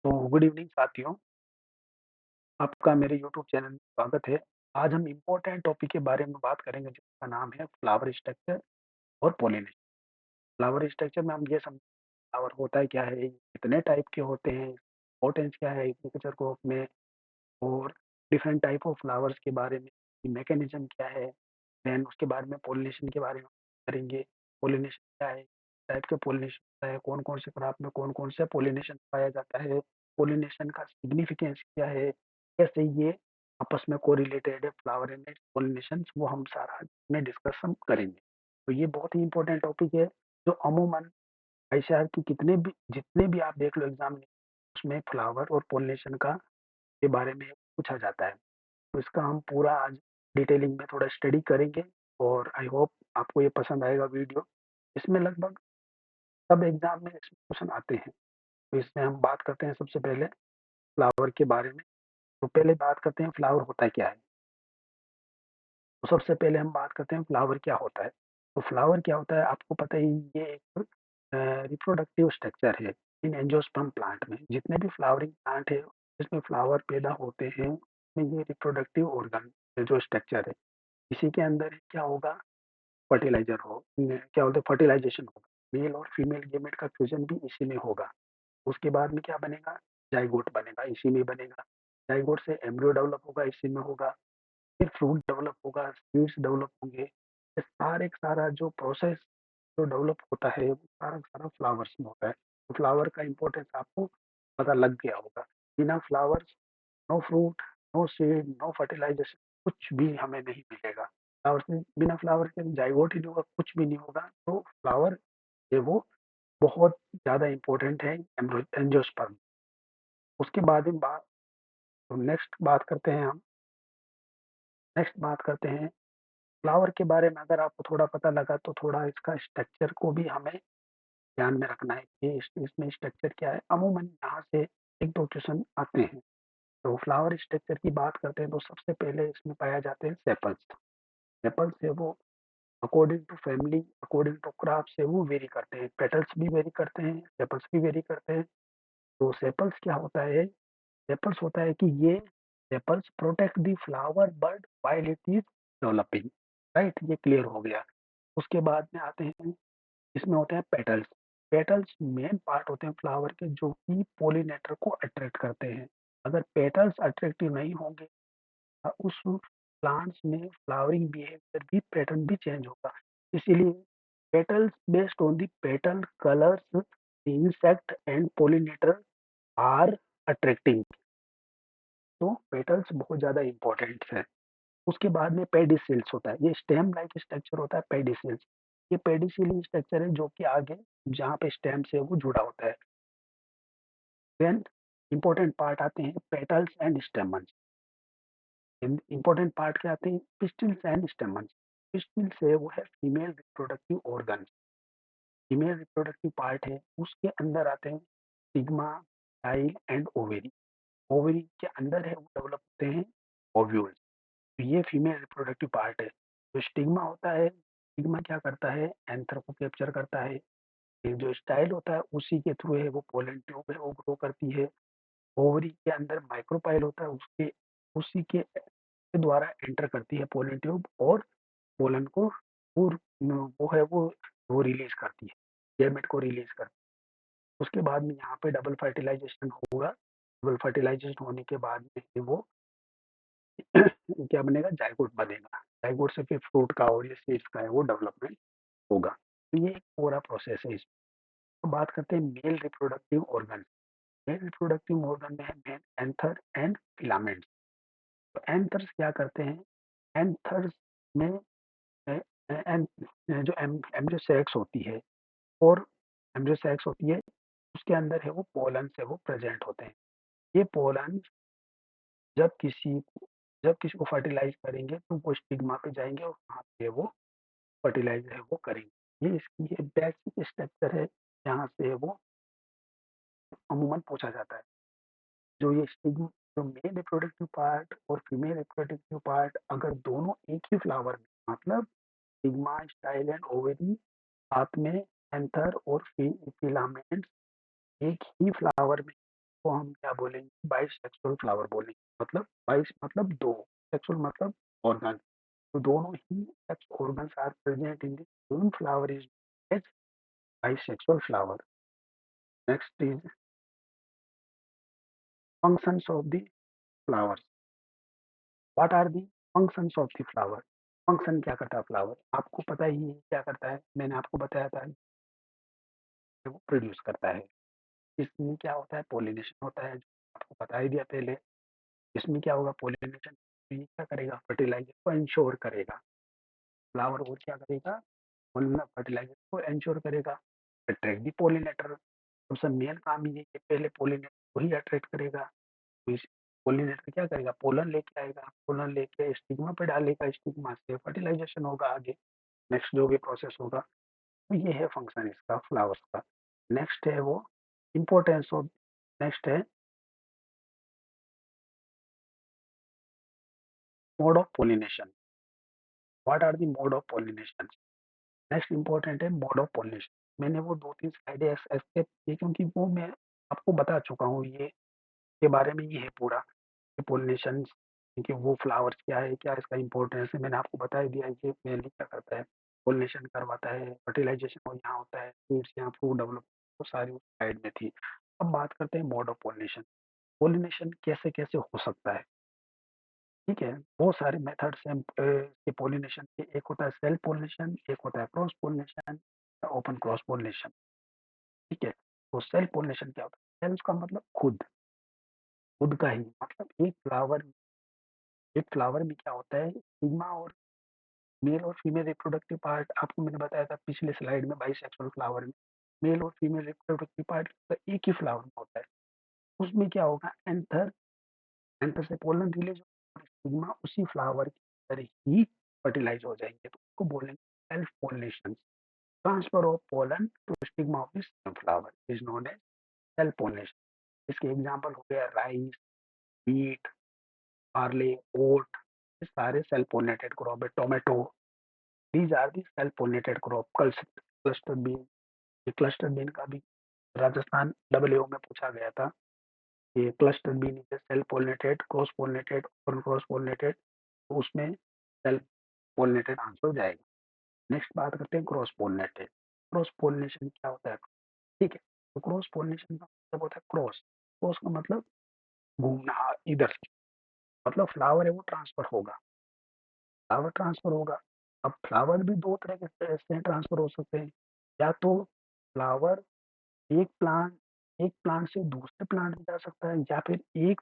तो good evening साथियों, आपका मेरे यूट्यूब चैनल में स्वागत है। आज हम इम्पोर्टेंट टॉपिक के बारे में बात करेंगे जिसका नाम है फ्लावर स्ट्रक्चर और पॉलिनेशन। फ्लावर स्ट्रक्चर में हम ये समझ फ्लावर होता है क्या है, कितने टाइप के होते हैं, इम्पोर्टेंस क्या है एग्रीकल्चर क्रॉप में, और डिफरेंट टाइप ऑफ फ्लावर्स के बारे में, मैकेनिज्म क्या है। देन उसके बाद में पॉलिनेशन के बारे में करेंगे। पॉलिनेशन क्या है, टाइप के पॉलिनेशन होता है, कौन कौन से क्रॉप में कौन कौन सा पॉलिनेशन पाया जाता है, पॉलिनेशन का सिग्निफिकेंस क्या है, कैसे ये आपस में कोरिलेटेड है फ्लावर एंड पॉलिनेशन, वो हम सारा में डिस्कशन करेंगे। तो ये बहुत ही इंपॉर्टेंट टॉपिक है जो अमूमन आईसीआर की कितने भी जितने भी आप देख लो एग्जाम में, उसमें फ्लावर और पॉलिनेशन का के बारे में पूछा जाता है। तो इसका हम पूरा आज डिटेलिंग में थोड़ा स्टडी करेंगे और आई होप आपको ये पसंद आएगा वीडियो। इसमें लगभग सब एग्जाम में इसमें क्वेश्चन आते हैं। तो इसमें हम बात करते हैं सबसे पहले फ्लावर के बारे में। तो पहले बात करते हैं फ्लावर होता क्या है। तो सबसे पहले हम बात करते हैं फ्लावर क्या होता है। तो फ्लावर क्या होता है आपको पता ही, ये एक रिप्रोडक्टिव स्ट्रक्चर है इन एंजियोस्पर्म प्लांट में। जितने भी फ्लावरिंग प्लांट है जिसमें फ्लावर पैदा होते हैं उसमें ये रिप्रोडक्टिव ऑर्गन जो स्ट्रक्चर है, इसी के अंदर क्या होगा, फर्टिलाइजर हो, क्या बोलते हैं फर्टिलाइजेशन होगा, मेल और फीमेल गेमेट का फ्यूजन भी इसी में होगा। उसके बाद में क्या बनेगा, जाइगोट बनेगा, इसी में बनेगा। जाइगोट से एम्ब्रियो डेवलप होगा, इसी में होगा। फिर फ्रूट डेवलप होगा, सीड्स डेवलप होंगे। ये सारे सारा जो प्रोसेस जो डेवलप होता है वो सारा सारा फ्लावर्स में होता है। तो फ्लावर का इम्पोर्टेंस आपको पता लग गया होगा। बिना flowers no fruit, no seed, no fertilization, कुछ भी हमें नहीं मिलेगा। फ्लावर से बिना फ्लावर के जाइगोट ही नहीं होगा, कुछ भी नहीं होगा। तो फ्लावर ये वो बहुत ज़्यादा इम्पोर्टेंट है एंजियोस्पर्म। उसके बाद हम बात तो नेक्स्ट बात करते हैं हम नेक्स्ट बात करते हैं फ्लावर के बारे में। अगर आपको थोड़ा पता लगा तो थोड़ा इसका स्ट्रक्चर को भी हमें ध्यान में रखना है कि इसमें स्ट्रक्चर क्या है। अमूमन यहाँ से एक दो क्वेश्चन आते हैं। तो फ्लावर स्ट्रक्चर की बात करते हैं तो सबसे पहले इसमें पाया जाते हैं सेपल्स। सेपल्स है वो according to family, according to crop से वो वेरी करते हैं। पेटल्स भी वेरी करते हैं, सेपल्स भी वेरी करते हैं। तो सेपल्स क्या होता है, सेपल्स होता है कि ये sepals protect the flower bird while it is developing. Right, ये क्लियर हो गया। उसके बाद में आते हैं, इसमें होते हैं पेटल्स। पेटल्स मेन पार्ट होते हैं फ्लावर के जो कि पोलिनेटर को अट्रैक्ट करते हैं। अगर पेटल्स अट्रैक्टिव नहीं होंगे उस प्लांट्स में फ्लावरिंग बिहेवियर भी पैटर्न भी चेंज होगा। इसीलिए petals based on the petal colours insect and pollinator are attracting. तो पेटल्स बहुत ज्यादा इंपॉर्टेंट है। उसके बाद में पेडिसिल्स होता है, ये स्टेम लाइक स्ट्रक्चर होता है पेडिसिल्स। ये पेडिसिल स्ट्रक्चर है जो कि आगे जहाँ पे स्टेम से वो जुड़ा होता है। देन इंपॉर्टेंट पार्ट आते हैं petals and stamens. Important part क्या आते हैं, पिस्टिल्स एंड स्टेमन्स। पिस्टिल से वो है female reproductive organ, female reproductive part है। उसके अंदर आते हैं stigma, style and ovary. Ovary के अंदर है वो डेवलप होते हैं ओव्यूल्स। तो ये फीमेल रिप्रोडक्टिव पार्ट है। जो स्टिग्मा होता है, स्टिग्मा क्या करता है, एंथर को कैप्चर करता है। एक जो स्टाइल होता है उसी के थ्रू है वो पोलन ट्यूब है वो ग्रो करती है। ओवरी के अंदर माइक्रोपाइल होता है, उसके उसी के द्वारा एंटर करती है पोलन ट्यूब और पोलन को वो है वो रिलीज करती है, गैमेट को रिलीज करती है। उसके बाद में यहाँ पे डबल फर्टिलाइजेशन होगा। डबल फर्टिलाइजेशन होने के बाद में वो क्या बनेगा, जायगोट बनेगा। जायगोट से फिर फ्रूट का और ये सीड्स का है वो डेवलपमेंट होगा। तो ये एक पूरा प्रोसेस है। इसमें तो बात करते हैं male reproductive organ. Male reproductive organ में है मेन एंथर एंड फिलामेंट। तो एंथर्स क्या करते हैं, एंथर्स में जो एम्ब्रियो सेक्स होती है और एम्ब्रियो सेक्स होती है उसके अंदर है वो पोलन से वो प्रेजेंट होते हैं। ये पोलन जब किसी जब किसी को फर्टिलाइज करेंगे तो वो स्टिग्मा पे जाएंगे और वहाँ पे वो फर्टिलाइज है वो करेंगे। ये इसकी ये बेसिक स्ट्रक्चर है जहाँ से वो अमूमन पूछा जाता है। जो ये स्टिग्मा, जो मेल रिप्रोडक्टिव पार्ट और फीमेल रिप्रोडक्टिव पार्ट अगर दोनों एक ही फ्लावर में, मतलब स्टिग्मा, स्टाइल एंड ओवरी, साथ में एंथर और फिलामेंट्स एक ही फ्लावर में को हम क्या बोलेंगे? बाइसेक्सुअल फ्लावर बोलेंगे। मतलब बाइस मतलब 2, सेक्सुअल मतलब ऑर्गन। तो दोनों ही sex organs are present in the same flower is as bisexual flower. Next is functions of the flowers. What are the functions of the flower? Function क्या करता है फ्लावर? आपको पता ही है क्या करता है? मैंने आपको बताया था कि वो प्रोड्यूस करता है। इसमें क्या होता है? पॉलिनेशन होता है, जो आपको बता ही दिया पहले। इसमें क्या होगा? पॉलिनेशन ये क्या करेगा? फर्टिलाइजर को इंश्योर करेगा। फ्लावर और क्या करेगा? फर्टिलाइजर को इंश्योर करेगा। अट्रैक्ट दी पोलिनेटर। सबसे मेन काम ये है कि पहले पोलिनेटर को ही अट्रैक्ट करेगा। तो इस पोलिनेटर क्या करेगा? पोलन लेके आएगा, पोलन लेके स्टिग्मा पे डालेगा, स्टिग्मा से फर्टिलाइजेशन होगा आगे। नेक्स्ट जो भी प्रोसेस होगा, तो ये है फंक्शन इसका फ्लावर्स का। नेक्स्ट है वो इम्पोर्टेंस ऑफ नेक्स्ट है mode of pollination. What are the mode of pollination? Next important है मोड ऑफ पोलिनेशन। मैंने वो 2-3 स्लाइडें एस्केप की क्योंकि वो मैं आपको बता चुका हूँ, ये के बारे में ये है पूरा कि पोलिनेशन कि वो फ्लावर्स क्या है, क्या इसका इम्पोर्टेंस है, मैंने आपको बता ही दिया है। ये मेनली क्या करता है? पोलिनेशन करवाता है, फर्टिलाइजेशन और यहाँ होता है, सीड्स यहाँ फ्रूट डेवलप, वो सारी उस साइड में थी। अब बात करते हैं मोड ऑफ पोलिनेशन। पोलिनेशन कैसे-कैसे हो सकता है? ठीक है, बहुत सारे मेथड्स हैं ये पोलिनेशन के। एक होता है सेल्फ पोलिनेशन, एक होता है क्रॉस पोलिनेशन या ओपन क्रॉस पोलिनेशन। ठीक है, तो सेल्फ पोलिनेशन क्या होता है? सेल्फ का मतलब खुद, खुद का ही मतलब एक फ्लावर में क्या होता है? स्टिग्मा और मेल और फीमेल रिप्रोडक्टिव पार्ट आपको मैंने बताया था पिछले स्लाइड में। बाइसेक्सुअल फ्लावर में मेल और फीमेल रिप्रोडक्टिव पार्ट एक ही फ्लावर में होता है। उसमें क्या होगा? एंथर, एंथर से पोलन रिलीज और स्टिग्मा उसी फ्लावर के अंदर ही फर्टिलाइज हो जाएंगे, तो उसको बोलेंगे self pollination. Transfer of pollen to stigma of this flower is known as self pollination. इसके एग्जांपल हो गया राइस, व्हीट, बार्ले, ओट, ये सारे सेल्फ पोलिनेटेड क्रॉप है। Tomato, these are the self pollinated crop. Cluster bean, ये cluster bean का भी Rajasthan W में पूछा गया था। ये cluster bean is self pollinated, cross pollinated और क्रॉस पोलिनेटेड, तो उसमें सेल्फ पोलिनेटेड आंसर हो जाएगा। नेक्स्ट बात करते हैं क्रॉस पोलिनेटेड। क्रॉस पोलिनेशन क्या होता है? ठीक है, तो क्रॉस पोलिनेशन का मतलब होता है क्रॉस। क्रॉस का मतलब घूमना इधर से, मतलब फ्लावर है वो ट्रांसफर होगा, फ्लावर ट्रांसफर होगा। अब फ्लावर भी दो तरह के से ट्रांसफर हो सकते हैं। या तो फ्लावर एक प्लांट एक प्लांट से दूसरे प्लांट में जा सकता है, या फिर एक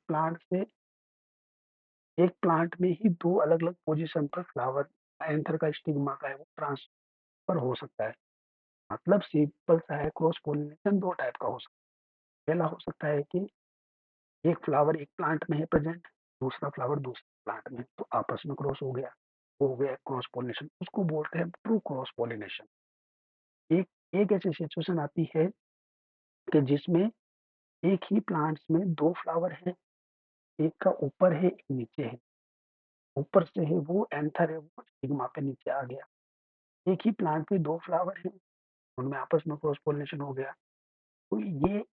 प्लांट में ही दो अलग अलग पोजीशन पर फ्लावर एंथर का स्टिग्मा का है वो ट्रांसफर हो सकता है। मतलब सिंपल सा है, क्रॉस पोलिनेशन दो टाइप का हो सकता है। पहला हो सकता है कि एक फ्लावर एक प्लांट में है प्रेजेंट, दूसरा फ्लावर दूसरे प्लांट में, तो आपस में क्रॉस हो गया, वो हो गया क्रॉस पोलिनेशन। उसको बोलते हैं ट्रू क्रॉस पोलिनेशन। एक एक ऐसी सिचुएशन आती है कि जिसमें एक ही प्लांट्स में दो फ्लावर है, एक का ऊपर है एक नीचे है। ऊपर से है वो एंथर है वो स्टिग्मा पे नीचे आ गया। एक ही प्लांट में दो फ्लावर है, उनमें आपस में क्रॉस पोलिनेशन हो गया। तो ये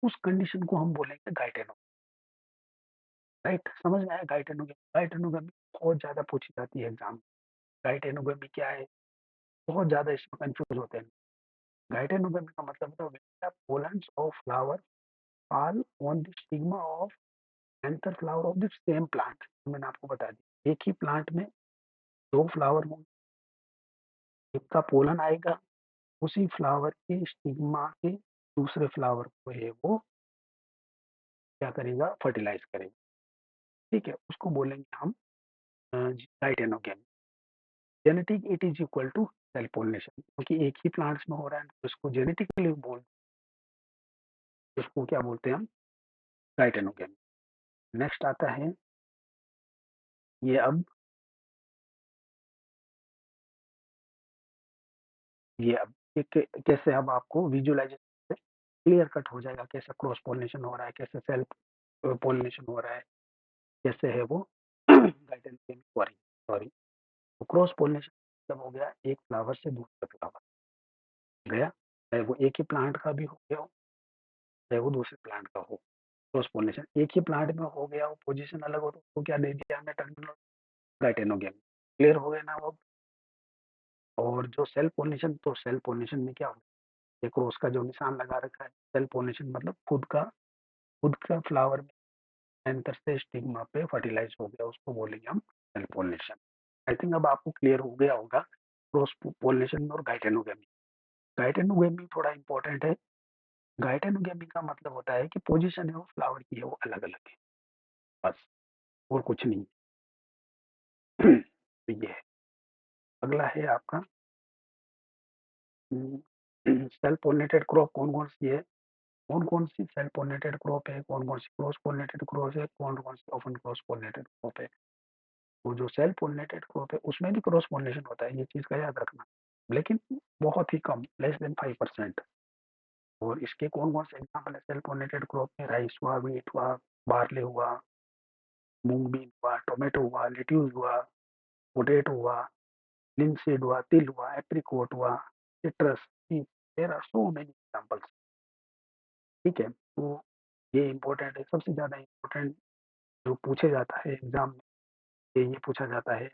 उस कंडीशन को हम बोलेंगे गाइटेनो। राइट, समझ में आया? गाइटेनोगेमी, गाइटेनोगेमी बहुत ज्यादा पूछी जाती है एग्जाम। गाइटेनोगेमी क्या है? बहुत ज्यादा इसमें कंफ्यूज होते हैं। गाइटेनोगेमी का मतलब होता है pollens of flower fall on the stigma of anther flower of the same plant. मैंने आपको बता दिया, एक ही प्लांट में दो फ्लावर होंगे, एक का पोलन आएगा, उसी फ्लावर के स्टिग्मा के दूसरे फ्लावर को है वो क्या करेगा? फर्टिलाइज करेगा। ठीक है, उसको बोलेंगे हम geitonogamy. Genetic it is equal to self pollination, क्योंकि एक ही प्लांट्स में हो रहा है तो इसको जेनेटिकली बोल, उसको क्या बोलते हैं हम? गाइटेनोगेमी। नेक्स्ट आता है ये अब कैसे अब आपको विजुअलाइजेशन से क्लियर कट हो जाएगा कैसे क्रॉस पोलिनेशन हो रहा है, कैसे सेल्फ पोलिनेशन हो रहा है, कैसे है वो गाइटेनोगेमी हो रही है। सॉरी, तो क्रॉस पोलिनेशन मतलब हो गया एक फ्लावर से दूसरे फ्लावर गया, चाहे वो एक ही प्लांट का भी हो गया हो, चाहे वो दूसरे प्लांट का हो, क्रॉस पोलिनेशन एक ही प्लांट में हो गया, वो पोजीशन अलग हो तो उसको क्या दे दिया हमने टर्मिनल, गाइटेनोगेमी। क्लियर हो गया ना वो? और जो सेल्फ पोलिनेशन, तो सेल्फ पोलिनेशन में क्या होता है, देखो उसका जो निशान लगा रखा है, सेल्फ पोलिनेशन मतलब खुद का फ्लावर में एंथर से स्टिग्मा पे फर्टिलाइज हो गया, उसको बोलेंगे हम सेल्फ पोलिनेशन। आई थिंक अब आपको क्लियर हो गया होगा क्रॉस पोलिनेशन और गाइटेनोगेमी। गाइटेनोगेमी थोड़ा इंपॉर्टेंट है। गाइटेनोगेमी का मतलब होता है कि पोजीशन है वो फ्लावर की है वो अलग अलग है, बस, और कुछ नहीं। तो ये है। अगला है आपका सेल्फ पोलिनेटेड क्रॉप कौन कौन सी है, कौन कौन सी सेल्फ पोलिनेटेड क्रॉप है, कौन कौन सी क्रॉस पोलिनेटेड क्रॉप है, कौन कौन सी ओपन क्रॉस पोलिनेटेड क्रॉप है। वो जो सेल्फ पोलिनेटेड क्रॉप है उसमें भी क्रॉस पोलिनेशन होता है, ये चीज का याद रखना, लेकिन बहुत ही कम, लेस देन 5%। और इसके कौन कौन से एग्जाम्पल है सेल्फ पोलिनेटेड क्रॉप में, राइस हुआ, व्हीट हुआ, बार्ले हुआ, मूंग बीन हुआ, टोमेटो हुआ, लेट्यूस हुआ, पोटैटो हुआ, लिनसीड हुआ, तिल हुआ, एप्रिकॉट हुआ, citrus, there are so many examples. ठीक है, तो ये इंपॉर्टेंट है, सबसे ज्यादा इंपॉर्टेंट जो पूछे जाता है एग्जाम में, ये पूछा जाता है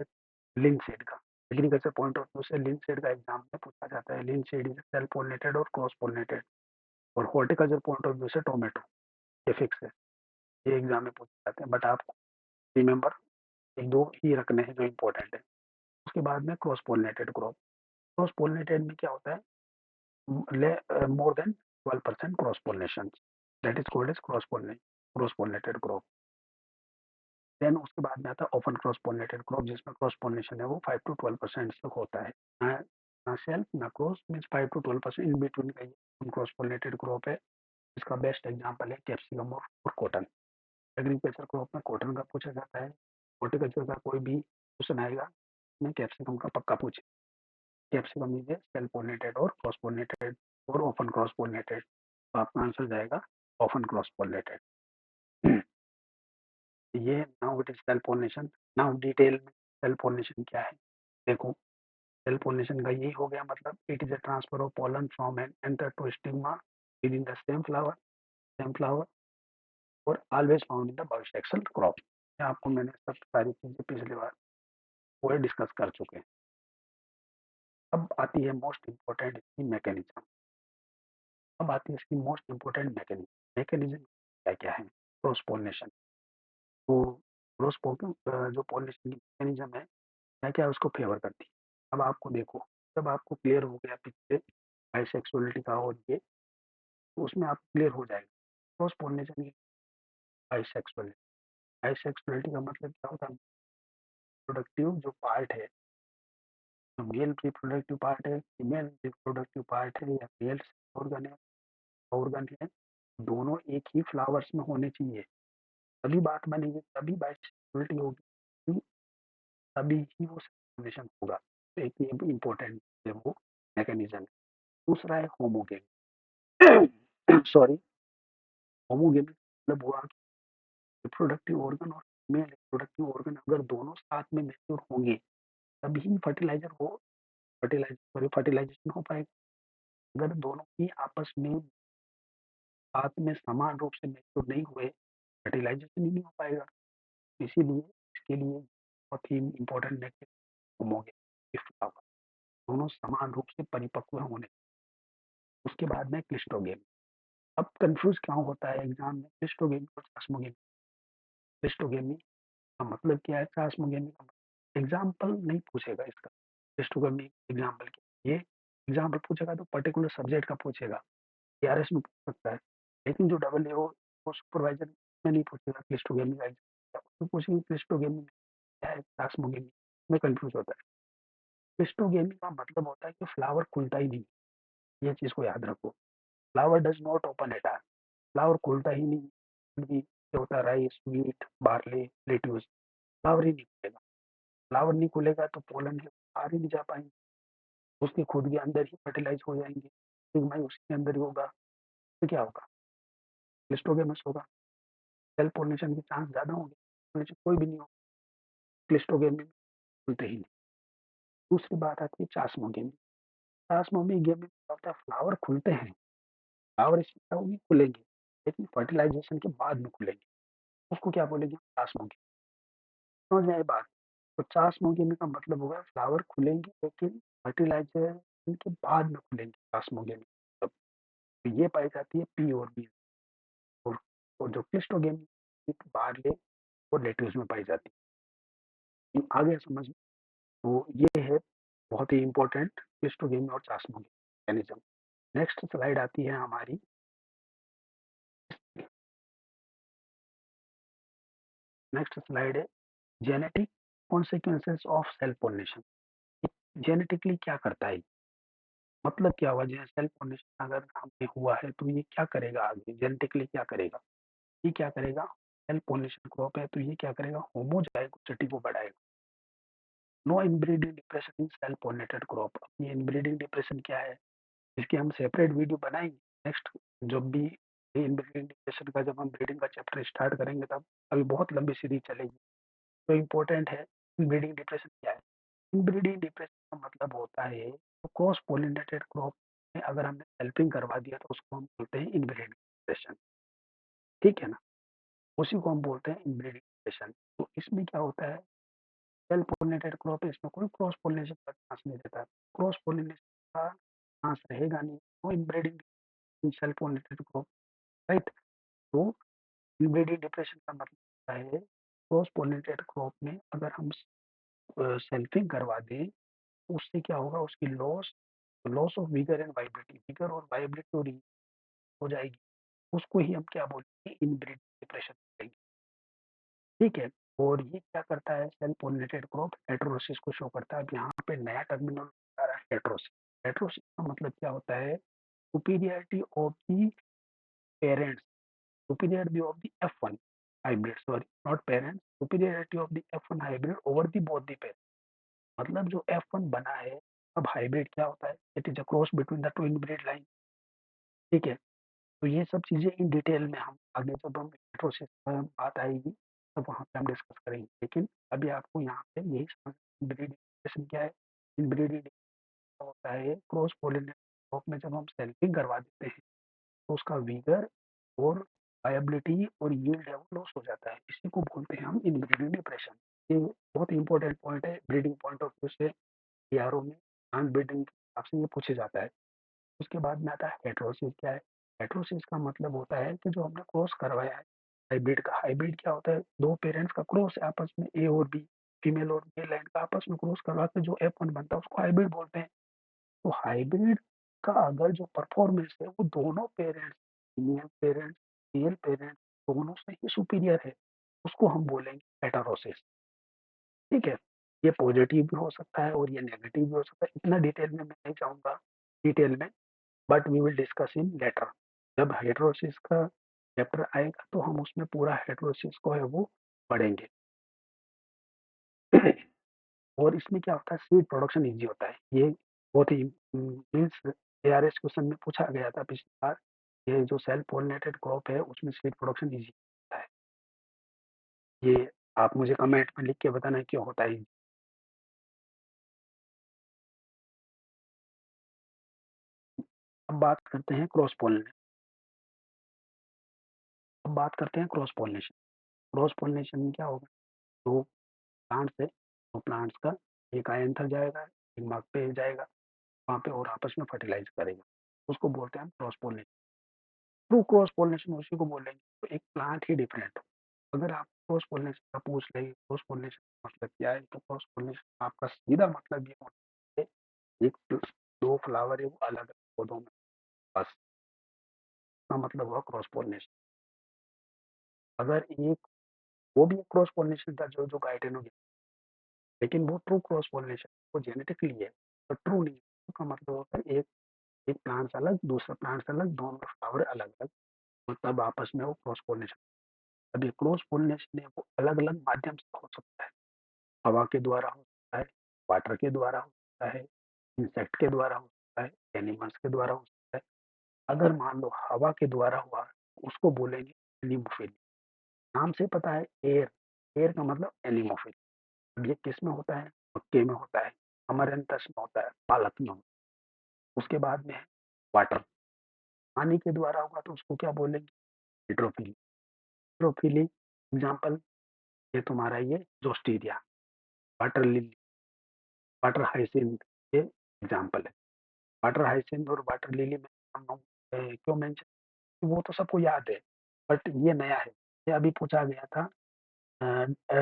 लिनसीड का। एग्रीकल्चर पॉइंट ऑफ व्यू से लिनसीड का एग्जाम में पूछा जाता है, लिनसीड इज सेल्फ पोलिनेटेड और क्रॉस पोलिनेटेड। और हॉर्टिकल्चर पॉइंट ऑफ व्यू से टोमेटो, ये फिक्स है, ये एग्जाम में पूछे जाते हैं, बट आपको रिमेंबर एक दो ही रखने हैं जो इंपॉर्टेंट है। उसके बाद में cross pollinated crop, cross pollinated में क्या होता है, more than 12% cross pollination, that is called as cross pollinated crop. Then उसके बाद में आता है ओपन क्रॉस पोलिनेटेड क्रॉप, जिसमें क्रॉस पोलिनेशन है वो 5 to 12% तक होता है, ना सेल्फ ना cross, means 5 to 12% in between का क्रॉस पोलिनेटेड क्रॉप है। इसका बेस्ट एग्जाम्पल है कैप्सिकम और कॉटन। एग्रीकल्चर क्रॉप में कॉटन का पूछा जाता है, हॉर्टिकल्चर का कोई भी क्वेश्चन आएगा में कैप्सिकम का पक्का पूछे। कैप्सिकम इज सेल्फ पोलिनेटेड और क्रॉस पोलिनेटेड और ओपन क्रॉस पोलिनेटेड, तो आपका आंसर जाएगा ओपन क्रॉस पोलिनेटेड। ये now it is self pollination. Now detail में सेल्फ पोलिनेशन क्या है, देखो सेल्फ पोलिनेशन का यही हो गया मतलब, it is a transfer of pollen from an anther to stigma within the same flower और always found in the bisexual crop. आपको मैंने सब सारी चीजें पिछली बार पूरे डिस्कस कर चुके हैं। अब आती है मोस्ट इम्पोर्टेंट इसकी मैकेनिज्म। अब आती है इसकी मोस्ट इम्पोर्टेंट मैकेनिज्म। मैकेनिज्म क्या क्या है क्रॉस पोलिनेशन, तो क्रॉस जो पोलिनेशन की मैकेनिज्म है क्या क्या उसको फेवर करती है। अब आपको देखो, जब आपको क्लियर हो गया पीछे बाइसेक्सुअलिटी का और ये, तो उसमें आप क्लियर हो जाएगा क्रॉस पोलिनेशन की बाइसेक्सुअलिटी। बाइसेक्सुअलिटी का मतलब क्या होता है, प्रोडक्टिव जो पार्ट है, मेल रिप्रोडक्टिव पार्ट है, फीमेल रिप्रोडक्टिव पार्ट है, या मेल ऑर्गन है, दोनों एक ही फ्लावर्स में होने चाहिए, तभी बात बनेगी, तभी बाइसेक्सुअलिटी होगी, तभी ही वो सेपरेशन होगा। तो एक ये भी इम्पोर्टेंट है वो मैकेनिज्म। दूसरा है होमोगेमी। सॉरी, होमोगेमी मतलब हुआ रिप्रोडक्टिव ऑर्गन और फीमेल रिप्रोडक्टिव ऑर्गन अगर दोनों साथ में मैच्योर होंगे तभी फर्टिलाइजेशन हो पाएगा। अगर दोनों ही आपस में साथ में समान रूप से मैच्योर नहीं हुए, फर्टिलाइजेशन ही नहीं हो पाएगा। इसीलिए इसके लिए बहुत ही इम्पोर्टेंट मैकेनिज्म होमोगेमी, दोनों समान रूप से परिपक्व होने। उसके बाद में क्लिस्टोगेमी। अब कंफ्यूज क्यों होता है एग्जाम में क्लिस्टोगेमी और चास्मोगेमी। क्लिस्टोगेमी का मतलब क्या है, चास्मोगेमी का मतलब एग्जाम्पल नहीं पूछेगा इसका। क्लिस्टोगेमी एग्जाम्पल ये एग्जाम्पल पूछेगा तो पर्टिकुलर सब्जेक्ट का पूछेगा, एआरएस में पूछ सकता है, लेकिन जो डबल ए वो सुपरवाइजर में नहीं पूछेगा क्लिस्टोगेमी का एग्जाम्पल, तो पूछेंगे क्लिस्टोगेमी क्या है, चास्मोगेमी में कंफ्यूज होता है। क्लिस्टोगेमी का मतलब होता है कि फ्लावर खुलता ही नहीं, ये चीज को याद रखो। Flower does not open at all, flower खुलता ही नहीं भी, क्या होता है rice, wheat, barley, lettuce, flower ही नहीं खुलेगा। फ्लावर नहीं खुलेगा तो पोलन के बाहर ही नहीं जा पाएंगे, उसके खुद के अंदर ही फर्टिलाइज हो जाएंगे, सिग्मा ही उसके अंदर ही होगा, तो क्या होगा, क्लिस्टोगेमस होगा। सेल्फ पोलिनेशन के चांस ज्यादा होंगे, पोलिनेशन कोई भी नहीं होगा, क्लिस्टोगेमी खुलते ही नहीं। दूसरी बात आती है चास्मोगेमी। चास्मोगेमी में क्या होता है, फ्लावर खुलते हैं, फ्लावर इसमें खुलेंगे, लेकिन फर्टिलाइज़ेशन के बाद में खुलेंगे, उसको क्या बोलेंगे? चासमोगी। समझ में आई बात? तो चासमोगी का मतलब होगा फ्लावर खुलेंगे लेकिन फर्टिलाइज़ेशन के बाद में खुलेंगे चासमोगी तब। तो ये पाई जाती है पी और बी और जो क्लिस्टोगेमी बार्ले और लेट्यूस में पाई जाती है। आ गया समझ में? तो ये है बहुत ही इम्पोर्टेंट क्लिस्टोगेमी और चासमोगी मैकेनिज़्म। नेक्स्ट स्लाइड आती है हमारी। नेक्स्ट स्लाइड है genetic consequences of self pollination. Genetically क्या करता है? मतलब क्या हुआ? जैसे सेल्फ पॉलिनेशन अगर हमें हुआ है तो ये क्या करेगा आगे? जेनेटिकली क्या करेगा? ये क्या करेगा? सेल्फ पॉलिनेशन क्रॉप है तो ये क्या करेगा? होमोजाइगोसिटी को बढ़ाएगा। No inbreeding depression in self pollinated crop. अब ये इनब्रीडिंग डिप्रेशन क्या है? इसकी हम सेपरेट वीडियो बनाएंगे नेक्स्ट। जब भी इनब्रीडिंग डिप्रेशन का जब हम ब्रीडिंग का चैप्टर स्टार्ट करेंगे तब अभी बहुत लंबी सीरीज चलेगी। तो इम्पोर्टेंट है इनब्रीडिंग डिप्रेशन क्या है? इनब्रीडिंग डिप्रेशन का मतलब होता है तो क्रॉस पोलिनेटेड क्रॉप में अगर हमने सेल्फिंग करवा दिया तो उसको हम बोलते हैं इनब्रीडिंग डिप्रेशन। ठीक है ना? उसी को हम बोलते हैं इनब्रीडिंग डिप्रेशन। तो इसमें क्या होता है? सेल्फ पोलिनेटेड क्रॉप है, इसमें कोई क्रॉस पोलिनेशन का चांस नहीं रहता। क्रॉस पोलिनेशन का चांस रहेगा नहीं। No inbreeding in self pollinated crop, right? तो इनब्रीडिंग डिप्रेशन का मतलब होता है क्रॉस पोलिनेटेड क्रॉप में अगर हम सेल्फिंग करवा दें तो उससे क्या होगा? उसकी loss of vigour and viability, vigour और वाइबिलिटी और हो जाएगी। उसको ही हम क्या बोलेंगे? इनब्रीड डिप्रेशन बोलेंगे। ठीक है? और ये क्या करता है? सेल्फ पोलिनेटेड क्रॉप हेटेरोसिस को शो करता है। अब यहाँ पे नया टर्मिनल आ रहा है, हेटेरोसिस। हेटेरोसिस का मतलब क्या होता है? Superiority of the parents, superiority of the F1 hybrid, sorry not parent, superiority of the F1 hybrid over the both the parents। मतलब जो F1 बना है, अब हाइब्रिड क्या होता है? It is a cross between the two inbreed line. ठीक है? तो ये सब चीजें इन डिटेल में हम आगे जब हम प्रोसेस बात आएगी तब वहाँ पे हम डिस्कस करेंगे। लेकिन अभी आपको यहाँ पे यही समझ इनब्रीडिंग क्या है? इनब्रीडिंग होता है क्रॉस पोलिनेशन में जब हम सेल्फिंग करवा देते हैं तो उसका वीगर और वायबिलिटी और यील्ड है वो लॉस हो जाता है। इसी को बोलते हैं हम इनब्रीडिंग डिप्रेशन। ये बहुत इंपॉर्टेंट पॉइंट है ब्रीडिंग पॉइंट ऑफ व्यू से। पीआरओ में नॉन ब्रीडिंग के हिसाब से ये पूछे जाता है। उसके बाद में आता है हेटेरोसिस। क्या है? हेटेरोसिस का मतलब होता है कि जो हमने क्रॉस करवाया है हाइब्रिड का। हाइब्रिड क्या होता है? दो पेरेंट्स का क्रॉस है आपस में, ए और बी, फीमेल और मेल लाइन का आपस में क्रॉस करवा के जो F1 बनता है उसको हाइब्रिड बोलते हैं। तो हाइब्रिड का अगर जो परफॉर्मेंस है वो दोनों parents, female parents, male parents दोनों से ही सुपीरियर है, उसको हम बोलेंगे हेटेरोसिस। ठीक है? ये पॉजिटिव भी हो सकता है और ये नेगेटिव भी हो सकता है। इतना डिटेल में मैं नहीं जाऊंगा डिटेल में, but we will discuss in later. जब हेटेरोसिस का चैप्टर आएगा तो हम उसमें पूरा हेटेरोसिस को है वो पढ़ेंगे। और इसमें क्या होता है? सीड प्रोडक्शन इजी होता है। ये बहुत ही मीन्स एआरएस क्वेश्चन में पूछा गया था पिछली बार। ये जो सेल्फ पोलिनेटेड क्रॉप है उसमें सीड प्रोडक्शन इजी होता है। ये आप मुझे कमेंट में लिख के बताना क्यों होता है। अब बात करते हैं क्रॉस पोलिनेशन। अब बात करते हैं क्रॉस पोलिनेशन। क्रॉस पोलिनेशन में क्या होगा? दो प्लांट्स है, दो प्लांट्स का एक आयंथर जाएगा, एक मार्ग पे जाएगा, वहाँ पे और आपस में फर्टिलाइज करेगा। उसको बोलते हैं हम cross pollination. True cross pollination उसी को बोलेंगे तो एक प्लांट ही डिफरेंट हो। अगर आप क्रॉस पोलिनेशन का पूछ लेंगे क्रॉस पोलिनेशन का मतलब क्या है, तो क्रॉस पोलिनेशन आपका सीधा मतलब ये होता है एक दो फ्लावर है वो अलग अलग पौधों में, बस इसका मतलब हुआ क्रॉस पोलिनेशन। अगर एक वो भी एक क्रॉस पोलिनेशन था जो जो गाइडेन हो गया, लेकिन वो ट्रू क्रॉस पोलिनेशन वो जेनेटिकली है तो ट्रू नहीं है। का मतलब होता है एक एक प्लांट्स अलग, दूसरा प्लांट्स अलग, दोनों फ्लावर अलग अलग, मतलब आपस में वो क्रॉस पोलिनेशन। अब ये क्रॉस पोलिनेशन है वो अलग अलग माध्यम से हो सकता है। हवा के द्वारा हो सकता है, वाटर के द्वारा हो सकता है, इंसेक्ट के द्वारा हो सकता है, एनिमल्स के द्वारा हो सकता है। अगर मान लो हवा के द्वारा हुआ उसको बोलेंगे एनिमोफिली। नाम से पता है एयर, एयर का मतलब एनिमोफिल। अब ये किस में होता है? मक्के में होता है, अमरंथस में होता है, पालक में होता है। उसके बाद में है वाटर, पानी के द्वारा होगा तो उसको क्या बोलेंगे? हाइड्रोफिली। हाइड्रोफिली एग्जाम्पल, ये तुम्हारा ये जोस्टीरिया, वाटर लिली, वाटर हाइसिंथ, ये एग्जाम्पल है। वाटर हाइसिंथ और वाटर लिली में क्यों मेंशन, वो तो सबको याद है, बट ये नया है, ये अभी पूछा गया था।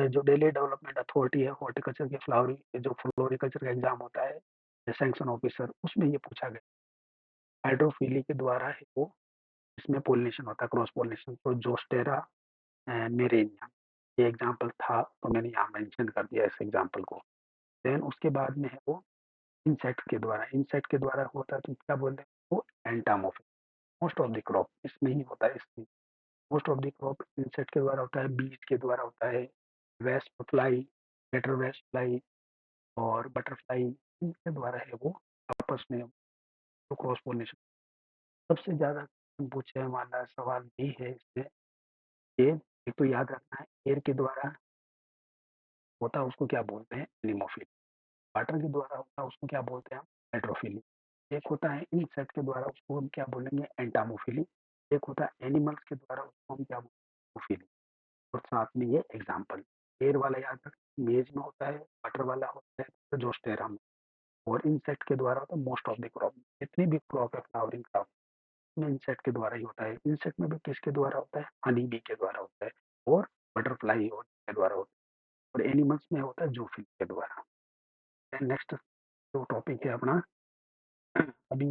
जो दिल्ली डेवलपमेंट अथॉरिटी है हॉर्टिकल्चर के फ्लावरिंग, जो फ्लोरिकल्चर का एग्जाम होता है सैंक्शन ऑफिसर, उसमें ये पूछा गया। हाइड्रोफिली के द्वारा है वो, इसमें पोलिनेशन होता है, क्रॉस पोलिनेशन, तो जोस्टेरा मेरेनिया, ये एग्जाम्पल था तो मैंने यहाँ मेंशन कर दिया इस एग्जाम्पल को। देन उसके बाद में है वो इंसेक्ट के द्वारा, इंसेक्ट के द्वारा होता है तो क्या बोलते हैं वो, entomophily. Most of the crop इसमें ही होता है, इसमें most of the crop insect के द्वारा होता है, बीज के द्वारा होता है, wasp fly, later wasp fly और बटरफ्लाई, इनके द्वारा है वो आपस में तो क्रॉस पोलिनेशन। सबसे ज्यादा पूछे वाला सवाल यही है इसमें, ये एक तो याद रखना है, एयर के द्वारा होता है उसको क्या बोलते हैं, एनिमोफिल। वाटर के द्वारा होता है उसको क्या बोलते हैं हम, हाइड्रोफिली। एक होता है इंसेक्ट के द्वारा, उसको हम क्या बोलेंगे, एंटामोफिली। एक होता है एनिमल्स के द्वारा, उसको हम क्या बोलेंगे, मोफिली। और साथ में ये एग्जाम्पल, एयर वाला याद रख, मेज में होता है, वाटर वाला होता है तो जोस्टेरा में, और इंसेक्ट के द्वारा होता है मोस्ट ऑफ द क्रॉप। जितनी भी क्रॉप है फ्लावरिंग क्रॉप में इंसेक्ट के द्वारा ही होता है। इंसेक्ट में भी किसके द्वारा होता है, हनी बी के द्वारा होता है, और बटरफ्लाई और के द्वारा होता है, और एनिमल्स में होता है जूफिल के द्वारा। नेक्स्ट जो टॉपिक है अपना, अभी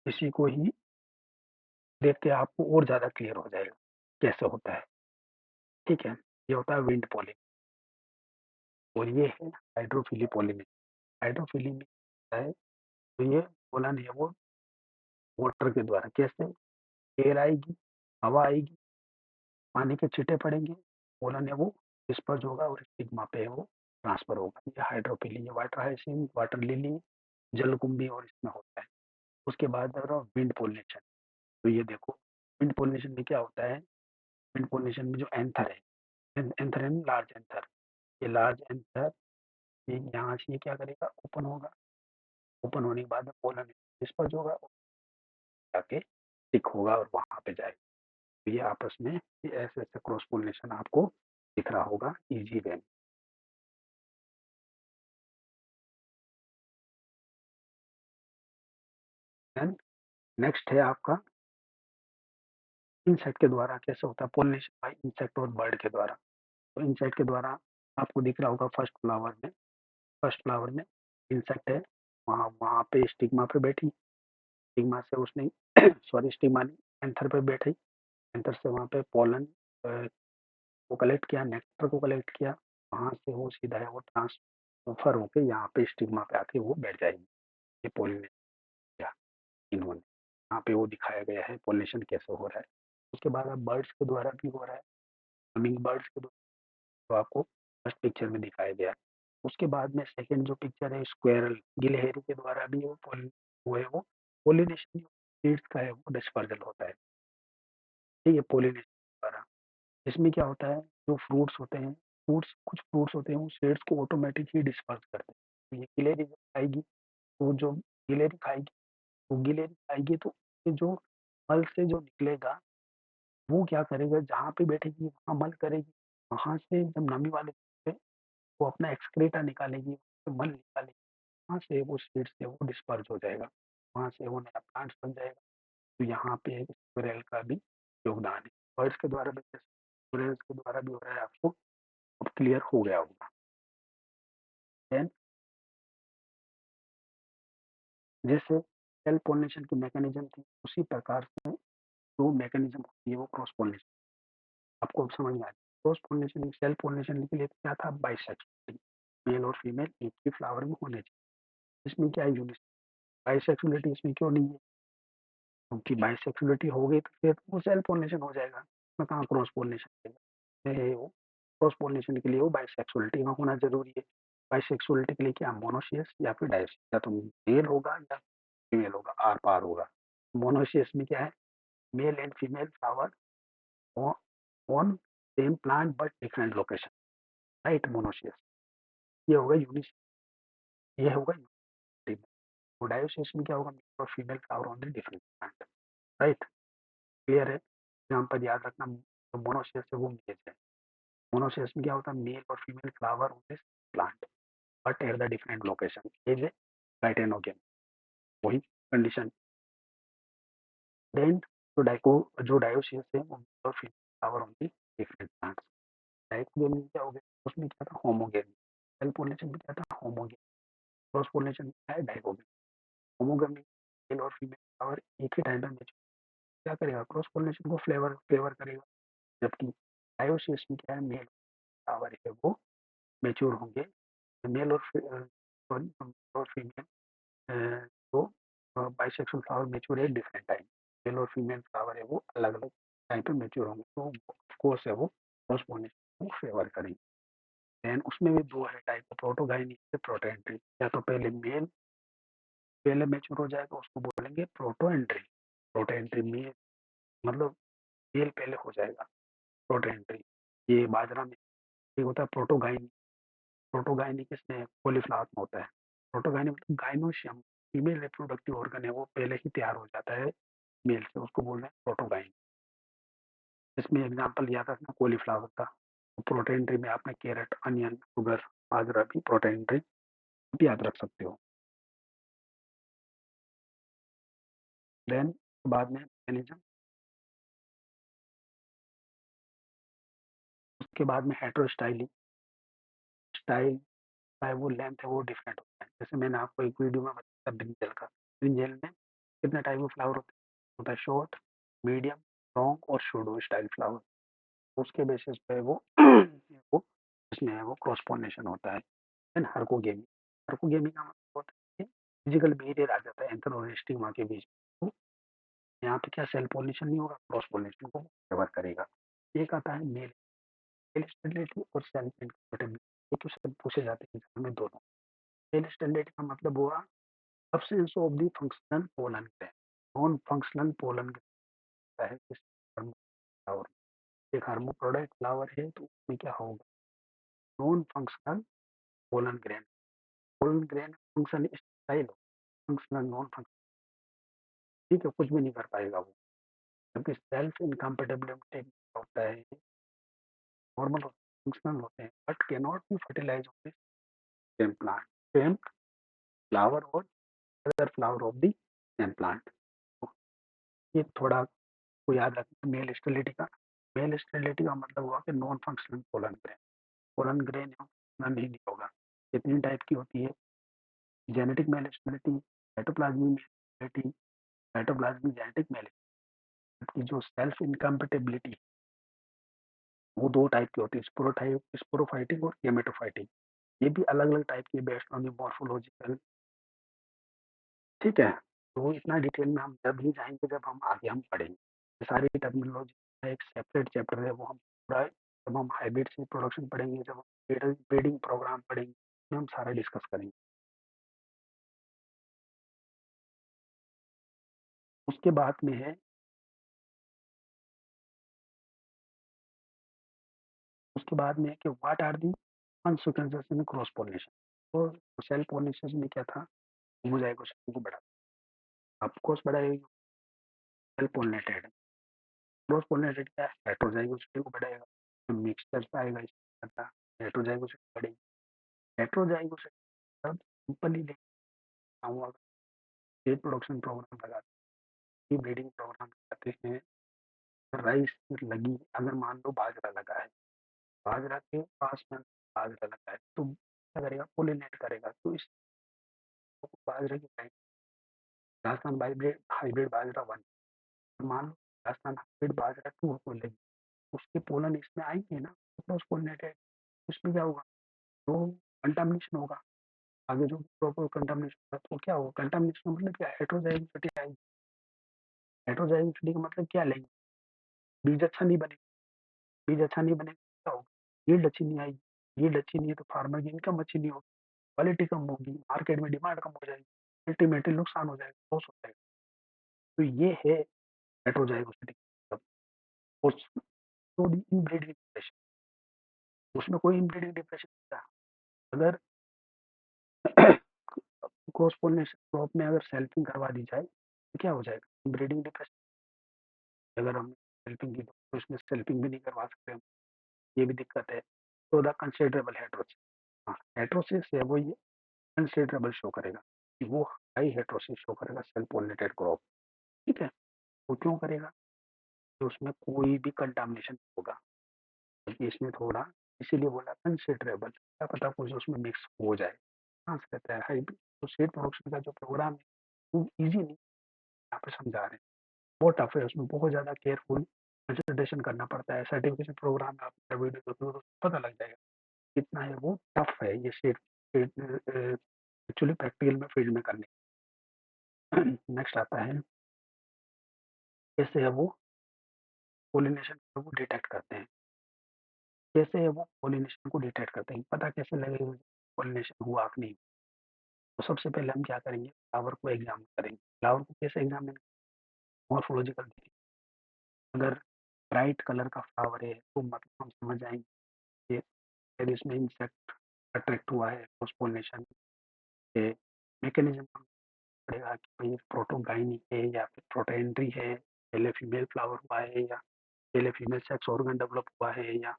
इसी को ही देख के आपको और ज़्यादा क्लियर हो जाएगा कैसे होता है। ठीक है, ये होता है विंड पोलिन, और ये है हाइड्रोफिली पोलिन। हाइड्रोफिली में होता है तो ये पोलन है वो वाटर के द्वारा, कैसे, एयर आएगी, हवा आएगी, पानी के छींटे पड़ेंगे, पोलन है वो डिस्पर्स होगा और स्टिग्मा पे है वो ट्रांसफर होगा। ये हाइड्रोफिली है। वाटर हाइसिंथ, वाटर लिली, जलकुंभी और इसमें होता है। उसके बाद विंड पोलिनेशन, तो ये देखो विंड पोलिनेशन में क्या होता है, विंड पोलिनेशन में जो एंथर है, एंथर है लार्ज एंथर, ये लार्ज एंथर ये यहाँ से ये क्या करेगा, ओपन होगा, ओपन होने के बाद पोलन डिस्पर्स होगा और जाके स्टिक होगा और वहां पे जाएगा। तो ये आपस में ये ऐसे ऐसे क्रॉस पोलिनेशन आपको दिख रहा होगा इजी वे में। देन नेक्स्ट है आपका इंसेक्ट के द्वारा कैसे होता है पोलिनेशन बाय इंसेक्ट और बर्ड के द्वारा। तो इंसेक्ट के द्वारा आपको दिख रहा होगा फर्स्ट फ्लावर में इंसेक्ट है, वहाँ वहाँ पे स्टिग्मा पे बैठी, स्टिग्मा से उसने सॉरी स्टिग्मा नहीं एंथर पे बैठी, एंथर से वहाँ पे पोलन को कलेक्ट किया, नेक्टर को कलेक्ट किया, वहाँ से वो सीधा है वो ट्रांसफर होके यहाँ पे स्टिग्मा पे आके वो बैठ जाएगी। ये पोलिनेशन किया इन्होंने, यहाँ पे वो दिखाया गया है पोलिनेशन कैसे हो रहा है। उसके बाद अब बर्ड्स के द्वारा भी हो रहा है, हमिंग बर्ड्स के द्वारा, तो आपको फर्स्ट पिक्चर में दिखाया गया है। उसके बाद में सेकंड जो पिक्चर है स्क्वेरल गिलहरी के द्वारा भी वो है वो पोलिनेशन सीड्स का है वो डिस्पर्जल होता है। ठीक है, पोलिनेशन द्वारा इसमें क्या होता है, जो फ्रूट्स होते हैं, फ्रूट्स कुछ फ्रूट्स होते हैं वो सीड्स को ऑटोमेटिक ही डिस्पर्स करते हैं। तो ये गिलहरी जब खाएगी, तो जो गिलहरी खाएगी, वो गिलहरी खाएगी तो ये जो मल से जो निकलेगा, वो क्या करेगा, जहाँ पे बैठेगी वहाँ मल करेगी, वहाँ से जब नमी वाले पे वो अपना एक्सक्रीटा निकालेगी, मल निकालेगी, वहाँ से वो सीड से वो डिस्पर्स हो जाएगा, वहाँ से वो नया प्लांट्स बन जाएगा। तो यहाँ पे एक स्क्विरल का भी योगदान है। बर्ड्स के द्वारा भी, स्क्विरल्स के द्वारा भी हो रहा है, आपको अब क्लियर हो गया होगा। देन जैसे सेल पोलिनेशन की मैकेनिज्म थी, उसी प्रकार से जो मैकेनिज्म होती है वो क्रॉस पोलिनेशन, आपको अब समझ में आ गया। क्रॉस पोलिनेशन सेल पोलिनेशन के लिए क्या था, बाइसेक्सुअलिटी, मेल और फीमेल एक ही फ्लावर में होने चाहिए। इसमें क्या है यूनिस, बाइसेक्सुअलिटी इसमें क्यों नहीं है, क्योंकि बाइसेक्सुअलिटी हो गई तो फिर वो सेल पोलिनेशन हो जाएगा, उसमें कहाँ क्रॉस पोलिनेशन है वो। क्रॉस पोलिनेशन के लिए वो बाइसेक्सुअलिटी का होना जरूरी है। बाइसेक्सुअलिटी के लिए क्या, मोनोशियस या फिर डायसियस, या तो मेल होगा या फीमेल होगा, आर पार होगा। मोनोशियस में क्या है, male and female flower on same plant but different location, right, monoecious. ये होगा यूनिस, ये होगा यूनिटी। तो डायोसियस में क्या होगा, मेल और female flower on the different plant, right, clear है। यहाँ पर याद रखना, जो मोनोसियस है वो मेल है, मोनोसियस में क्या होता है, मेल और female flower on this plant but at the different location, as a geitonogamy, वही कंडीशन। देन जो डायोसियस है वो मेल और female flower on the different plants. Dichogamy में क्या हो गया, उसमें क्या था, होमोगेमी, सेल्फ पोलिनेशन में क्या था, होमोगेमी, क्रॉस पोलिनेशन में क्या है, डाइकोगेमी। होमोगेमी मेल और फीमेल फ्लावर एक ही टाइम पे मैच्योर, क्या करेगा, क्रॉस पोलिनेशन को फ्लेवर फेवर करेगा, जबकि डायोसियस में क्या है, मेल फ्लावर है वो मैच्योर होंगे, मेल और सॉरी और फीमेल तो बाइसेक्सुअल फ्लावर मैच्योर है डिफरेंट टाइम, मेल और फीमेल फ्लावर है वो अलग अलग टाइम पे मैच्योर होंगे, तो ऑफकोर्स है वो क्रॉस पोलिनेशन को फेवर करेंगे। देन उसमें भी दो है टाइप, प्रोटोगाइनिक से प्रोटोएंट्री, या तो पहले मेल पहले मैच्योर हो जाएगा उसको बोलेंगे प्रोटोएंट्री, प्रोटोएंट्री मेल मतलब मेल पहले हो जाएगा, प्रोटोएंट्री। ये बाजरा में ये होता है प्रोटोगाइनिक, प्रोटोगाइनिक इसमें कॉलीफ्लावर में होता है, प्रोटोगाइनिक मतलब गाइनोशियम, फीमेल रिप्रोडक्टिव ऑर्गन है वो पहले ही तैयार हो जाता है मेल से, उसको बोल रहे हैं प्रोटोगाइन। इसमें एग्जाम्पल याद रखना कॉलीफ्लावर का, प्रोटोएंट्री में आपने कैरेट, अनियन, शुगर, बाजरा भी प्रोटोएंट्री भी याद रख सकते हो। देन बाद में मैकेनिज्म, उसके बाद में हेटेरोस्टाइली, स्टाइल चाहे वो लेंथ है वो डिफरेंट होता है, जैसे मैंने आपको एक वीडियो में बताया ब्रिंजल का, ब्रिंजल में कितने टाइप ऑफ फ्लावर होता है, शॉर्ट, मीडियम, लॉन्ग और शूडो स्टाइल फ्लावर, उसके बेसिस पे वो वो इसमें है वो क्रॉस पोलिनेशन होता है। देन हर्कोगेमी, हर्कोगेमी का मतलब होता है कि फिजिकल बिहेवियर आ जाता है एंथर और स्टिग्मा के बीच में, तो यहाँ पे क्या सेल पोलिनेशन नहीं होगा, क्रॉस पोलिनेशन को कवर करेगा। एक आता है मेल स्टेबिलिटी और सेल्फ इनकम्पेटिबिलिटी, ये क्वेश्चन पूछे जाते हैं एग्जाम में दोनों। मेल स्टेबिलिटी का मतलब हुआ absence of the functional pollen grain, non functional pollen grain है इस फ्लावर, एक हार्मोप्रोडाक्ट फ्लावर है तो उसमें क्या होगा, non functional pollen grain, pollen grain function style, functional non functional, ठीक है, कुछ भी नहीं कर पाएगा वो, क्योंकि सेल्फ इनकम्पेटिबिलिटी होता है, नॉर्मल फंक्शनल होते हैं but can not be fertilize on same plant, same flower और other flower of the same plant. ये थोड़ा को याद रखना, मेल स्टेरिलिटी का, मेल स्टेरिलिटी का मतलब हुआ कि non functional pollen grain, pollen grain नहीं होगा। कितनी टाइप की होती है, genetic male sterility, cytoplasmic male sterility, cytoplasmic genetic male, की जो सेल्फ इनकम्पेटिबिलिटी वो दो टाइप की होती है, स्पोरोटाइप, स्पोरोफाइटिक और गेमेटोफाइटिक, ये भी अलग अलग टाइप की बेस्ड ऑन मॉर्फोलॉजिकल, ठीक है। तो इतना डिटेल में हम जब ही जाएंगे जब हम आगे हम पढ़ेंगे, ये सारी टर्मिनोलॉजी का एक सेपरेट चैप्टर है, वो हम पूरा जब हम हाइब्रिड से प्रोडक्शन पढ़ेंगे, जब हम ब्रीडिंग प्रोग्राम पढ़ेंगे, उसमें हम सारा डिस्कस करेंगे। उसके बाद में है, उसके बाद में है कि what are the consequences in cross pollination, तो सेल्फ पोलिनेशन में क्या था, होमोजाइगोसिटी को बढ़ा, ऑफकोर्स बढ़ाएगा, सेल्फ पोलिनेटेड, क्रॉस पोलिनेटेड क्या है, हेटेरोजाइगोसिटी को बढ़ाएगा, मिक्सचर आएगा इसका, हेटेरोजाइगोसिटी बढ़ेगी, हेटेरोजाइगोसिटी सब सिंपली लेके आऊँगा, सीड प्रोडक्शन प्रोग्राम लगाते हैं, ब्रीडिंग प्रोग्राम लगाते हैं, राइस लगी, अगर मान लो बाजरा लगा है, बाजरा के पास में बाजरा लगा है तो क्या करेगा, पोलिनेट करेगा, तो इस बाजरे की राजस्थान हाइब्रिड हाइब्रिड बाजरा वन, मान लो राजस्थान हाइब्रिड बाजरा टू बोलेगी, उसके पोलन इसमें आएंगे ना, क्रॉस पोलिनेटेड, उसमें क्या होगा, तो कंटामिनेशन होगा, आगे जो प्रॉपर कंटामिनेशन होगा तो क्या होगा, कंटामिनेशन मतलब क्या, हेटेरोजाइगोसिटी आएगी, हेटेरोजाइगोसिटी का मतलब क्या लेंगे, बीज अच्छा नहीं बनेगा, बीज अच्छा नहीं बनेगा क्या होगा, यील्ड अच्छी नहीं आएगी, यील्ड अच्छी नहीं है तो फार्मर की इनकम अच्छी नहीं होगी, क्वालिटी कम होगी, मार्केट में डिमांड कम हो जाएगी, अल्टीमेटली नुकसान हो जाएगा, लॉस हो जाएगा। तो ये है हेटेरोजाइगोसिटी, और इनब्रीडिंग डिप्रेशन, उसमें कोई इनब्रीडिंग डिप्रेशन नहीं था, अगर क्रॉस पोलिनेशन क्रॉप में अगर सेल्फिंग करवा दी जाए तो क्या हो जाएगा? Breeding depression. अगर हम सेल्फिंग की तो इसमें सेल्फिंग भी नहीं करवा सकते हम, ये भी दिक्कत है। तो द कंसिडरेबल हेटेरोसिस, हाँ, हेटेरोसिस है वो ये कंसिडरेबल शो करेगा कि वो हाई हेटेरोसिस शो करेगा सेल्फ पॉलिनेटेड क्रॉप। ठीक है? वो क्यों करेगा? कि उसमें कोई भी कंटामिनेशन होगा, बल्कि इसमें थोड़ा, इसीलिए बोला कंसिडरेबल, क्या पता कुछ उसमें मिक्स हो जाए, चांस रहता है। हाइब्रिड तो सीड प्रोडक्शन का जो प्रोग्राम है वो ईजी नहीं, यहाँ पे समझा रहे हैं, बहुत टफ है, उसमें बहुत ज़्यादा केयरफुल कंसिडरेशन करना पड़ता है। सर्टिफिकेशन प्रोग्राम में आप वीडियो देखो तो पता लग जाएगा कितना है वो टफ है ये सीड एक्चुअली प्रैक्टिकल में फील्ड में करने। नेक्स्ट आता है कैसे है वो पोलिनेशन को डिटेक्ट करते हैं। कैसे है वो पोलिनेशन को डिटेक्ट करते हैं, पता कैसे लगेगा पोलिनेशन हुआ कि नहीं? तो सबसे पहले हम क्या करेंगे, फ्लावर को एग्जामिन करेंगे। फ्लावर को कैसे एग्जामिन? मॉर्फोलॉजिकल देखेंगे। अगर ब्राइट कलर का फ्लावर है तो मतलब हम समझ जाएंगे कि शायद इसमें इंसेक्ट अट्रैक्ट हुआ है, क्रॉस पोलिनेशन के मैकेनिज्म पड़ेगा कि भाई प्रोटोगाइनी है या फिर प्रोटोएंट्री है, पहले फीमेल फ्लावर हुआ है या पहले फीमेल सेक्स ऑर्गन डेवलप हुआ है या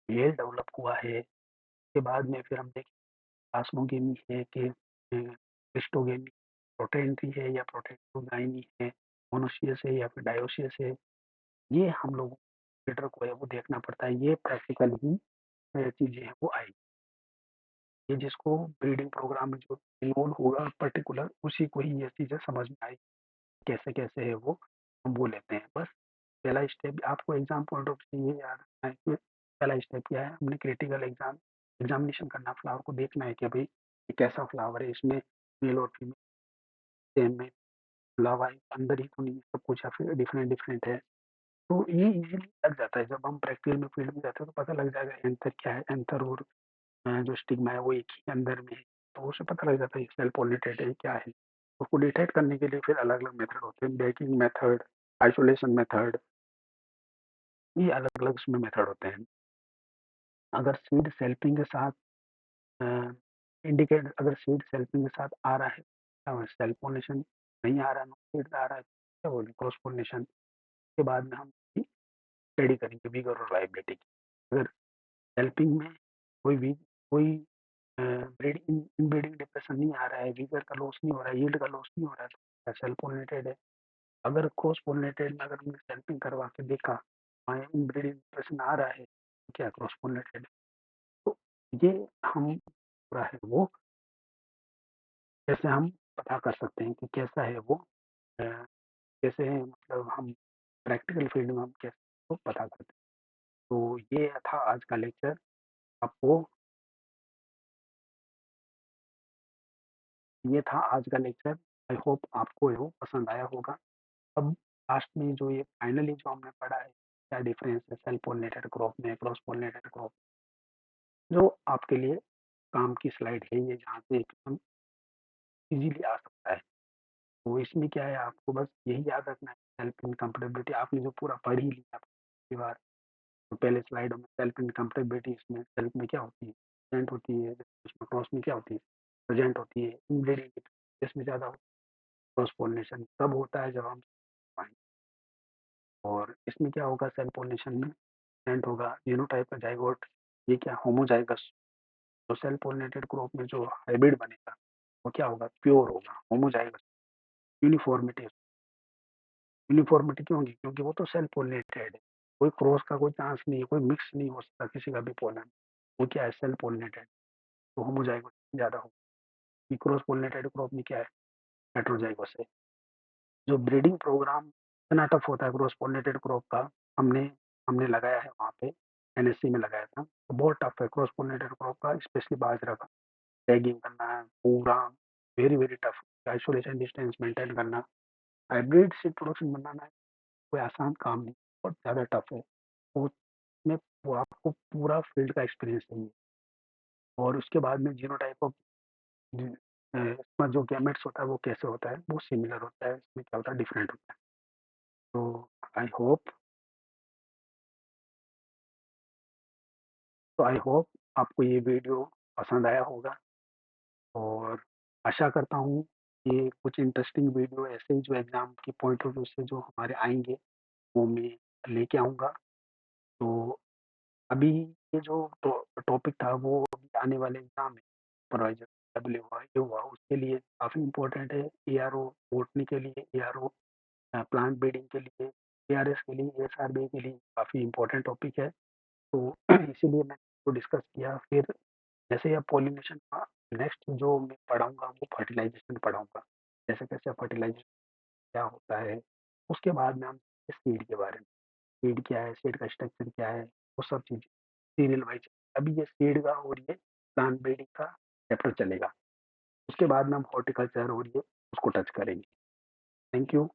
मेल डेवलप हुआ है। उसके बाद में फिर हम देखें प्लास्मोगेमी है कि क्रिस्टोगेमी, प्रोटोएंट्री है या प्रोटोगाइनी है, मोनोसियस है या फिर डायोसियस है। ये हम लोगों को को है वो देखना पड़ता है, ये प्रैक्टिकल ही चीज़ें हैं वो आई, ये जिसको ब्रीडिंग प्रोग्राम में जो इन्वॉल्व होगा पर्टिकुलर उसी को ही ये चीज़ें समझ में आई, कैसे कैसे है वो हम वो लेते हैं। बस पहला स्टेप आपको एग्जाम पॉइंट ऑफ से ये याद रखना है कि पहला स्टेप क्या है, हमने क्रिटिकल एग्जामिनेशन करना, फ्लावर को देखना है कि भाई ये कैसा फ्लावर है, इसमें मेल और फीमेल सेम में लव आई अंदर ही तो नहीं सब कुछ या फिर डिफरेंट डिफरेंट है। तो ये इजीली लग जाता है, जब हम प्रैक्टिकल में फील्ड में जाते हैं तो पता लग जाएगा एंथर क्या है, एंथर और जो स्टिग्मा है वो एक ही अंदर में है, तो उसे पता लग जाता है सेल पॉलिनेटेड है क्या है। उसको डिटेक्ट करने के लिए फिर अलग अलग मेथड होते हैं, बेकिंग मेथड, आइसोलेशन मेथड, ये अलग अलग उसमें मेथड होते हैं। अगर सीड सेल्फिंग के साथ इंडिकेट, अगर सीड सेल्फिंग के साथ आ रहा है, सेल्फ पोलिनेशन नहीं आ रहा है, सीड आ रहा है, क्या बोले क्रॉस पोलिनेशन, के बाद में हम स्टडी करेंगे विगर और वाइबिलिटी की। अगर हेल्पिंग में कोई भी कोई ब्रीडिंग इनब्रीडिंग डिप्रेशन नहीं आ रहा है, विगर का लॉस नहीं हो रहा है, यील्ड का लॉस नहीं हो रहा है, तो सेल्फ पोलिनेटेड है। अगर क्रॉस पोलिनेटेड में अगर हमने सेल्फिंग करवा के देखा हाँ इनब्रीडिंग डिप्रेशन आ रहा है, तो क्या क्रॉस पोलिनेटेड है। तो ये हम पूरा है वो कैसे हम पता कर सकते हैं कि कैसा है वो अ, कैसे है, मतलब हम प्रैक्टिकल फील्ड में हम कैसे तो पता करते हैं। तो ये था आज का लेक्चर। आपको ये था आज का लेक्चर। आई होप आपको वो पसंद आया होगा। अब लास्ट में जो ये फाइनली जो हमने पढ़ा है क्या डिफरेंस है सेल्फ पोलिनेटेड क्रॉप में क्रॉस पोलिनेटेड क्रॉप, जो आपके लिए काम की स्लाइड है ये, जहाँ से एकदम इजीली आ सकता है। तो इसमें क्या है आपको बस यही याद रखना है, सेल्फ इनकम्पेटिबिलिटी आपने जो पूरा पढ़ ही लिया पिछली बार, तो पहले स्लाइड में सेल्फ इनकम्पेटिबिलिटी, इसमें सेल्फ में क्या होती है, प्रेजेंट होती है, इसमें क्रॉस में क्या होती है, प्रेजेंट होती है, इनब्रीडिंग इसमें ज़्यादा क्रॉस पोलिनेशन तब होता है जब हम पाएँ। और इसमें क्या होगा सेल पोलिनेशन में प्रेजेंट होगा जीनोटाइप का जाइगोट, ये क्या होमोजाइगस। तो सेल पोलिनेटेड क्रॉप में जो हाइब्रिड बनेगा वो क्या होगा, प्योर होगा, होमोजाइगस। यूनिफॉर्मिटी, यूनिफॉर्मिटी क्यों होगी, क्योंकि वो तो सेल पोलिनेटेड है, कोई क्रॉस का कोई चांस नहीं है, कोई मिक्स नहीं हो सकता किसी का भी पोलन, वो क्या है सेल पोलिनेटेड। तो होमोजाइगस ज़्यादा होगा। क्रॉस पोलिनेटेड क्रॉप में क्या है हेटेरोजाइगस है। जो ब्रीडिंग प्रोग्राम इतना टफ होता है क्रॉस पोलिनेटेड क्रॉप का, हमने हमने लगाया है वहाँ पे, एनएससी में लगाया था, तो बहुत टफ है क्रॉस पोलिनेटेड क्रॉप का, स्पेशली बाजरा का टैगिंग करना है पूरा, very very tough. Isolation distance maintain करना, हाइब्रिड सीड प्रोडक्शन बनाना है कोई आसान काम नहीं, बहुत ज़्यादा टफ है। उसमें आपको पूरा फील्ड का एक्सपीरियंस चाहिए। और उसके बाद में जीनोटाइप ऑफ इसमें जो गैमेट्स होता है वो कैसे होता है, वो सिमिलर होता है, इसमें क्या होता है डिफरेंट होता है। तो आई होप तो आई होप आपको ये वीडियो पसंद आया होगा। और आशा करता हूँ ये कुछ इंटरेस्टिंग वीडियो ऐसे ही जो एग्ज़ाम की पॉइंट ऑफ व्यू से जो हमारे आएँगे, वो मैं लेके आऊँगा। तो अभी ये जो टॉपिक था वो अभी आने वाले एग्ज़ाम में सुपरवाइज़र डब्ल्यू हुआ, ये हुआ उसके लिए काफ़ी इम्पोर्टेंट है। एआरओ बॉटनी के लिए, एआरओ प्लांट ब्रीडिंग के लिए, एआरएस के लिए, एएसआरबी के लिए काफ़ी इम्पोर्टेंट टॉपिक है। तो इसीलिए मैंने इसको डिस्कस किया। फिर जैसे अब पॉलिनेशन का नेक्स्ट जो मैं पढ़ाऊँगा वो फर्टिलाइज़ेशन पढ़ाऊँगा। कैसे-कैसे फर्टिलाइज़ेशन क्या होता है? उसके बाद में हम सीड के बारे में, सीड क्या है, सीड का स्ट्रक्चर क्या है, वो सब चीज़ें सीरियल वाइज़। अभी ये सीड का और ये प्लांट ब्रीडिंग का चैप्टर चलेगा। उसके बाद में हम हॉर्टिकल्चर और ये उसको टच करेंगे। Thank you.